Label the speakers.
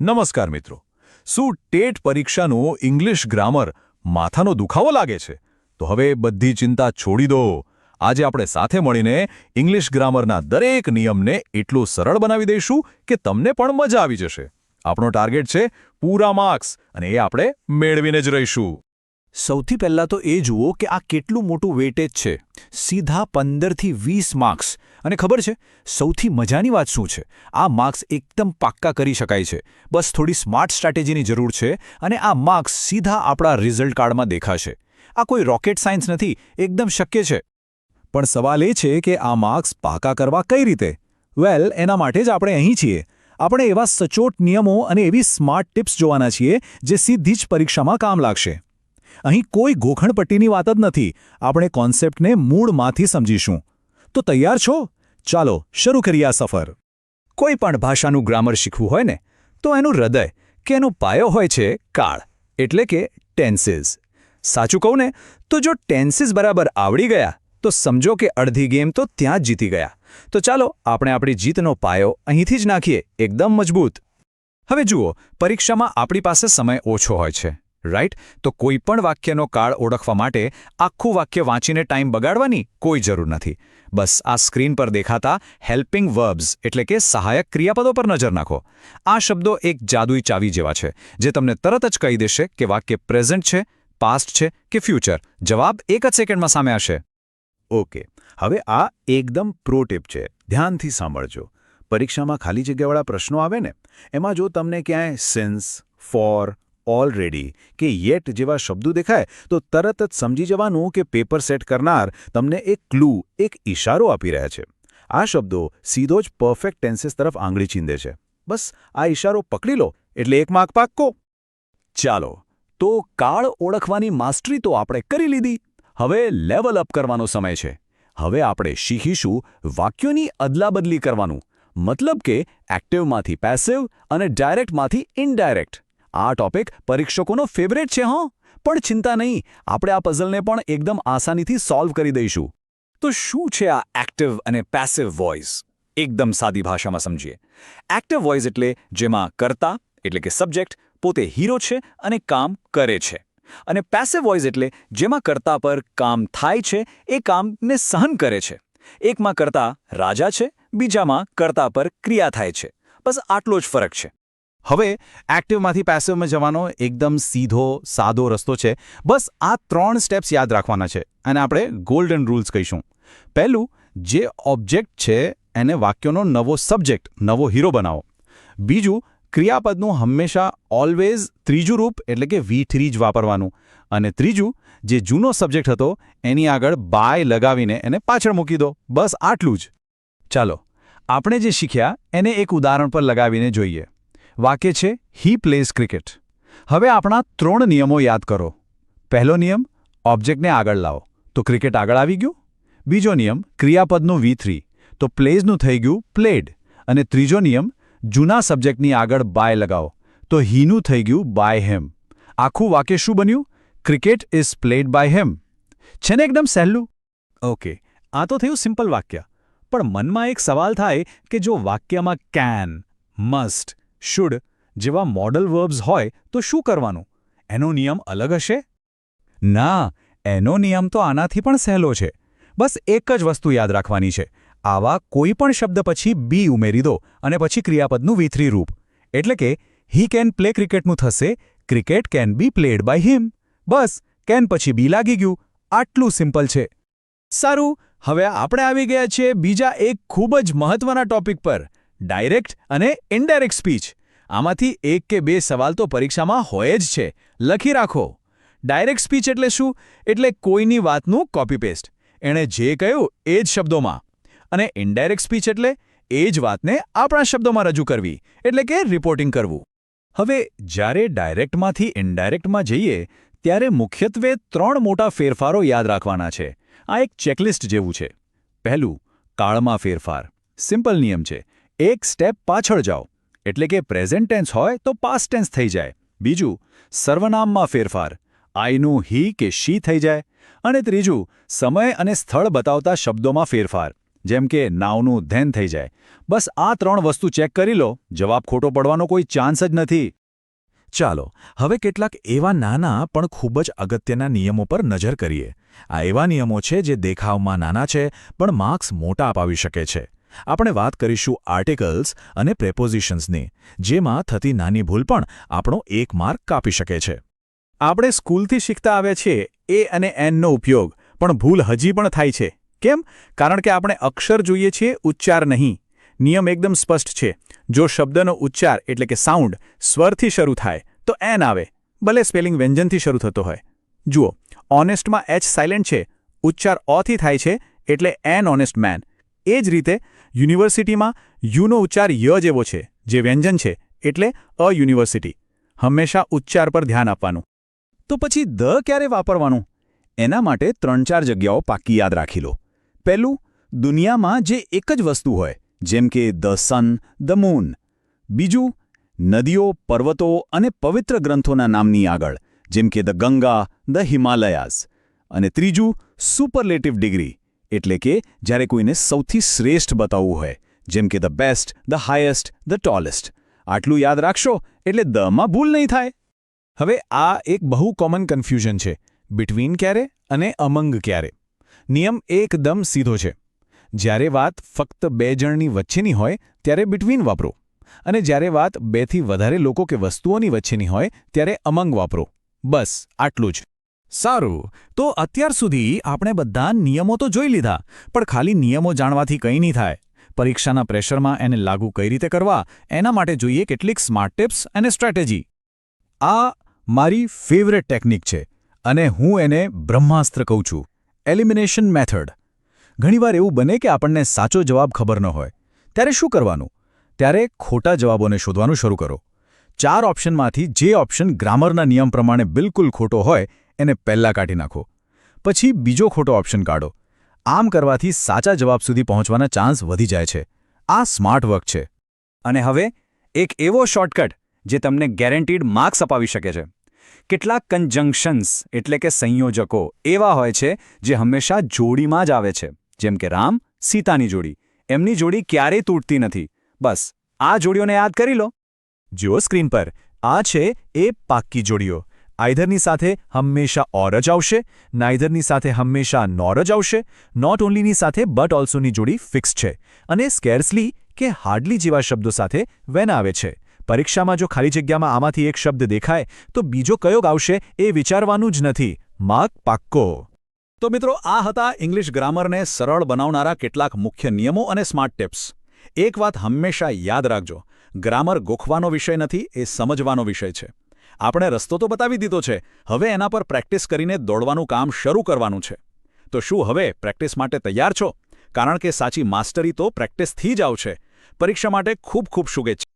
Speaker 1: નમસ્કાર મિત્રો. શું ટેટ પરીક્ષાનું ઇંગ્લિશ ગ્રામર માથાનો દુખાવો લાગે છે? તો હવે બધી ચિંતા છોડી દો. આજે આપણે સાથે મળીને ઇંગ્લિશ ગ્રામરના દરેક નિયમને એટલું સરળ બનાવી દઈશું કે તમને પણ મજા આવી જશે. આપણો ટાર્ગેટ છે પૂરા માર્ક્સ, અને એ આપણે મેળવીને જ રહીશું.
Speaker 2: સૌથી પહેલાં તો એ જુઓ કે આ કેટલું મોટું વેટેજ છે. સીધા 15થી 20 માર્ક્સ. અને ખબર છે સૌથી મજાની વાત શું છે? આ માર્ક્સ એકદમ પાક્કા કરી શકાય છે. બસ થોડી સ્માર્ટ સ્ટ્રેટેજીની જરૂર છે અને આ માર્ક્સ સીધા આપણા રિઝલ્ટ કાર્ડમાં દેખાશે. આ કોઈ રોકેટ સાયન્સ નથી, એકદમ શક્ય છે.
Speaker 3: પણ સવાલ એ છે કે આ માર્ક્સ પાકા કરવા કઈ રીતે? વેલ, એના માટે જ આપણે અહીં છીએ. આપણે એવા સચોટ નિયમો અને એવી સ્માર્ટ ટિપ્સ જોવાના છીએ જે સીધી જ પરીક્ષામાં કામ લાગશે. અહીં કોઈ ગોખણપટ્ટીની વાત જ નથી. આપણે કોન્સેપ્ટને મૂળમાંથી સમજીશું. તો તૈયાર છો? ચાલો શરૂ કરીએ આ સફર.
Speaker 2: કોઈ પણ ભાષાનું ગ્રામર શીખવું હોય ને, તો એનું હૃદય કે એનો પાયો હોય છે કાળ, એટલે કે ટેન્સીસ. સાચું કહું ને તો જો ટેન્સીસ બરાબર આવડી ગયા તો સમજો કે અડધી ગેમ તો ત્યાં જ જીતી ગયા. તો ચાલો આપણે આપણી જીતનો પાયો અહીંથી જ નાખીએ, એકદમ મજબૂત. હવે જુઓ, પરીક્ષામાં આપણી પાસે સમય ઓછો હોય છે, રાઈટ? તો કોઈ પણ વાક્યનો કાળ ઓળખવા માટે આખું વાક્ય વાંચીને ટાઈમ બગાડવાની કોઈ જરૂર નથી. બસ આ સ્ક્રીન પર દેખાતા હેલ્પિંગ વર્બ્સ એટલે કે સહાયક ક્રિયાપદો પર નજર નાખો. આ શબ્દો એક જાદુઈ ચાવી જેવા છે જે તમને તરત જ કહી દેશે કે વાક્ય પ્રેઝન્ટ છે, પાસ્ટ છે કે ફ્યુચર. જવાબ એક જ સેકન્ડમાં સામે આવશે.
Speaker 3: ઓકે, હવે આ એકદમ પ્રો ટિપ છે. ધ્યાનથી સાંભળજો. પરીક્ષામાં ખાલી જગ્યાવાળા પ્રશ્નો આવે ને, એમાં જો તમને ક્યાંય સિન્સ, ફોર, ઓલરેડી કે યેટ જેવા શબ્દો દેખાય તો તરત જ સમજી જવાનું કે પેપર સેટ કરનાર તમને એક ક્લૂ, એક ઇશારો આપી રહ્યા છે. આ શબ્દો સીધો જ પરફેક્ટ ટેન્સીસ તરફ આંગળી ચીંધે છે. બસ આ ઇશારો પકડી લો એટલે એક માર્ક પાક્કો.
Speaker 2: ચાલો, તો કાળ ઓળખવાની માસ્ટરી તો આપણે કરી લીધી. હવે લેવલ અપ કરવાનો સમય છે. હવે આપણે શીખીશું વાક્યોની અદલાબદલી કરવાનું. મતલબ કે એક્ટિવમાંથી પેસિવ અને ડાયરેક્ટમાંથી ઇનડાયરેક્ટ. આ ટોપિક પરીક્ષકોનો ફેવરેટ છે. પણ ચિંતા નહીં, આપણે આ પઝલને પણ એકદમ આસાનીથી સોલ્વ કરી દઈશું. તો શું છે આ એક્ટિવ અને પેસિવ વોઇસ? એકદમ સાદી ભાષામાં સમજીએ. એક્ટિવ વોઇસ એટલે જેમાં કર્તા એટલે કે સબ્જેક્ટ પોતે હીરો છે અને કામ કરે છે, અને પેસિવ વોઇસ એટલે જેમાં કર્તા પર કામ થાય છે, એ કામને સહન કરે છે. એકમાં કર્તા રાજા છે, બીજામાં કર્તા પર ક્રિયા થાય છે. બસ આટલો જ ફરક છે.
Speaker 3: હવે એક્ટિવમાંથી પેસિવમાં જવાનો એકદમ સીધો સાદો રસ્તો છે. બસ આ 3 સ્ટેપ્સ યાદ રાખવાના છે અને આપણે ગોલ્ડન રૂલ્સ કહીશું. પહેલું, જે ઓબ્જેક્ટ છે એને વાક્યનો નવો સબ્જેક્ટ, નવો હીરો બનાવો. બીજું, ક્રિયાપદનું હંમેશા ઓલવેઝ ત્રીજું રૂપ એટલે કે V3 જ વાપરવાનું. અને ત્રીજું, જે જૂનો સબ્જેક્ટ હતો એની આગળ બાય લગાવીને એને પાછળ મૂકી દો. બસ આટલું જ. ચાલો આપણે જે શીખ્યા એને એક ઉદાહરણ પર લગાવીને જોઈએ. વાક્ય છે હી પ્લેઝ ક્રિકેટ. હવે આપણા 3 નિયમો યાદ કરો. પહેલો નિયમ, ઓબ્જેક્ટને આગળ લાવો તો ક્રિકેટ આગળ આવી ગયું. બીજો નિયમ, ક્રિયાપદનું V3 તો પ્લેઝનું થઈ ગયું પ્લેડ. અને ત્રીજો નિયમ, જૂના સબ્જેક્ટની આગળ બાય લગાવો તો હીનું થઈ ગયું બાય હેમ. આખું વાક્ય શું બન્યું? ક્રિકેટ ઇઝ પ્લેડ બાય હેમ. છે ને એકદમ સહેલું?
Speaker 2: ઓકે, આ તો થયું સિમ્પલ વાક્ય. પણ મનમાં એક સવાલ થાય કે જો વાક્યમાં કેન, મસ્ટ, શુડ જેવા મોડલ વર્બ્સ હોય તો શું કરવાનું? એનો નિયમ અલગ હશે?
Speaker 3: ના, એનો નિયમ તો આનાથી પણ સહેલો છે. બસ એક જ વસ્તુ યાદ રાખવાની છે. આવા કોઈ પણ શબ્દ પછી બી ઉમેરી દો અને પછી ક્રિયાપદનું V3 રૂપ. એટલે કે હી કેન પ્લે ક્રિકેટનું થશે cricket can be played by him. બસ કેન પછી બી લાગી ગયું. આટલું સિમ્પલ છે.
Speaker 2: સારું, હવે આપણે આવી ગયા છીએ બીજા એક ખૂબ જ મહત્વના ટોપિક પર, ડાયરેક્ટ અને ઇનડાયરેક્ટ સ્પીચ. આમાંથી એક કે બે સવાલ તો પરીક્ષામાં હોય જ છે. લખી રાખો. ડાયરેક્ટ સ્પીચ એટલે શું? એટલે કોઈની વાતનું કોપી પેસ્ટ. એણે જે કહ્યું એ જ શબ્દોમાં. અને ઇનડાયરેક્ટ સ્પીચ એટલે એ જ વાતને આપણા શબ્દોમાં રજૂ કરવી, એટલે કે રિપોર્ટિંગ કરવું. હવે જ્યારે ડાયરેક્ટમાંથી ઇનડાયરેક્ટમાં જઈએ ત્યારે મુખ્યત્વે 3 મોટા ફેરફારો યાદ રાખવાના છે. આ એક ચેકલિસ્ટ જેવું છે. પહેલું, કાળમાં ફેરફાર. સિમ્પલ નિયમ છે. એક સ્ટેપ પાછળ જાઓ એટલે કે પ્રેઝન્ટ ટેન્સ હોય તો પાસ્ટ ટેન્સ થઈ જાય. બીજું, સર્વનામમાં ફેરફાર. આઈનું હી કે શી થઈ જાય. અને ત્રીજું, સમય અને સ્થળ બતાવતા શબ્દોમાં ફેરફાર. જેમ કે નાવનું ધેન થઈ જાય. બસ આ 3 વસ્તુ ચેક કરી લો, જવાબ ખોટો પડવાનો કોઈ ચાન્સ જ નથી.
Speaker 4: ચાલો હવે કેટલાક એવા નાના પણ ખૂબ જ અગત્યના નિયમો પર નજર કરીએ. આ એવા નિયમો છે જે દેખાવમાં નાના છે પણ માર્ક્સ મોટા અપાવી શકે છે. આપણે વાત કરીશું આર્ટિકલ્સ અને પ્રેપોઝિશન્સની, જેમાં થતી નાની ભૂલ પણ આપણો 1 માર્ક કાપી શકે છે.
Speaker 3: આપણે સ્કૂલથી શીખતા આવ્યા છીએ એ અને એનનો ઉપયોગ, પણ ભૂલ હજી પણ થાય છે. કેમ? કારણ કે આપણે અક્ષર જોઈએ છીએ, ઉચ્ચાર નહીં. નિયમ એકદમ સ્પષ્ટ છે. જો શબ્દનો ઉચ્ચાર એટલે કે સાઉન્ડ સ્વરથી શરૂ થાય તો એન આવે, ભલે સ્પેલિંગ વ્યંજનથી શરૂ થતો હોય. જુઓ, ઓનેસ્ટમાં એચ સાયલેન્ટ છે, ઉચ્ચાર ઓથી થાય છે એટલે એન ઓનેસ્ટ મેન. એ જ રીતે યુનિવર્સિટીમાં યુનો ઉચ્ચાર ય જેવો છે, જે વ્યંજન છે એટલે અ યુનિવર્સિટી. હંમેશા ઉચ્ચાર પર ધ્યાન આપવાનું.
Speaker 2: તો પછી ધ ક્યારે વાપરવાનું? એના માટે 3-4 જગ્યાઓ પાક્કી યાદ રાખી લો. પહેલું, દુનિયામાં જે એક જ વસ્તુ હોય, જેમ કે ધ સન, ધ મૂન. બીજું, નદીઓ, પર્વતો અને પવિત્ર ગ્રંથોના નામની આગળ, જેમ કે ધ ગંગા, ધ હિમાલયાઝ. અને ત્રીજું, સુપરલેટિવ ડિગ્રી, એટલે કે જ્યારે કોઈને સૌથી શ્રેષ્ઠ બતાવવું હોય, જેમ કે the best, the highest, the tallest. આટલું યાદ રાખશો એટલે દમાં ભૂલ નહીં થાય.
Speaker 3: હવે આ એક બહુ કોમન કન્ફ્યુઝન છે, બિટવીન ક્યારે અને અમંગ ક્યારે. નિયમ એકદમ સીધો છે. જ્યારે વાત ફક્ત 2 જણની વચ્ચેની હોય ત્યારે બિટવીન વાપરો, અને જ્યારે વાત 2 થી વધારે લોકો કે વસ્તુઓની વચ્ચેની હોય ત્યારે અમંગ વાપરો. બસ આટલું જ.
Speaker 4: સારું, તો અત્યાર સુધી આપણે બધા નિયમો તો જોઈ લીધા, પણ ખાલી નિયમો જાણવાથી કંઈ નહીં થાય. પરીક્ષાના પ્રેશરમાં એને લાગુ કઈ રીતે કરવા, એના માટે જોઈએ કેટલીક સ્માર્ટ ટિપ્સ અને સ્ટ્રેટેજી.
Speaker 1: આ મારી ફેવરેટ ટેકનિક છે અને હું એને બ્રહ્માસ્ત્ર કહું છું, એલિમિનેશન મેથડ. ઘણીવાર એવું બને કે આપણને સાચો જવાબ ખબર ન હોય. ત્યારે શું કરવાનું? ત્યારે ખોટા જવાબોને શોધવાનું શરૂ કરો. 4 ઓપ્શનમાંથી જે ઓપ્શન ગ્રામરના નિયમ પ્રમાણે બિલકુલ ખોટો હોય એને પહેલાં કાઢી નાખો. પછી બીજો ખોટો ઓપ્શન કાઢો. આમ કરવાથી સાચા જવાબ સુધી પહોંચવાના ચાન્સ વધી જાય છે. આ સ્માર્ટ વર્ક છે.
Speaker 2: અને હવે એક એવો શોર્ટકટ જે તમને ગેરંટીડ માર્ક્સ અપાવી શકે છે. કેટલાક કન્જંક્શન્સ એટલે કે સંયોજકો એવા હોય છે જે હંમેશા જોડીમાં જ આવે છે, જેમ કે રામ સીતાની જોડી. એમની જોડી ક્યારેય તૂટતી નથી. બસ આ જોડીઓને યાદ કરી લો.
Speaker 4: જુઓ સ્ક્રીન પર, આ છે એ પાક્કી જોડીઓ. આઈધરની સાથે હંમેશા ઓર જ આવશે, નાઈધરની સાથે હંમેશા નોર જ આવશે, નોટ ઓન્લીની સાથે બટ ઓલ્સોની જોડી ફિક્સ છે, અને સ્કેર્સલી કે હાર્ડલી જેવા શબ્દો સાથે વેન આવે છે. પરીક્ષામાં જો ખાલી જગ્યામાં આમાંથી એક શબ્દ દેખાય તો બીજો કયો આવશે એ વિચારવાનું જ નથી. માર્ક પાક્કો.
Speaker 1: તો મિત્રો, આ હતા ઇંગ્લિશ ગ્રામરને સરળ બનાવનારા કેટલાક મુખ્ય નિયમો અને સ્માર્ટ ટિપ્સ. એક વાત હંમેશા યાદ રાખજો, ગ્રામર ગોખવાનો વિષય નથી, એ સમજવાનો વિષય છે. આપણે રસ્તો તો બતાવી દીધો છે, હવે એના પર પ્રેક્ટિસ કરીને દોડવાનું કામ શરૂ કરવાનું છે. તો શું હવે પ્રેક્ટિસ માટે તૈયાર છો? કારણ કે સાચી માસ્ટરી તો પ્રેક્ટિસથી જ આવશે. પરીક્ષા માટે ખૂબ ખૂબ શુભેચ્છા.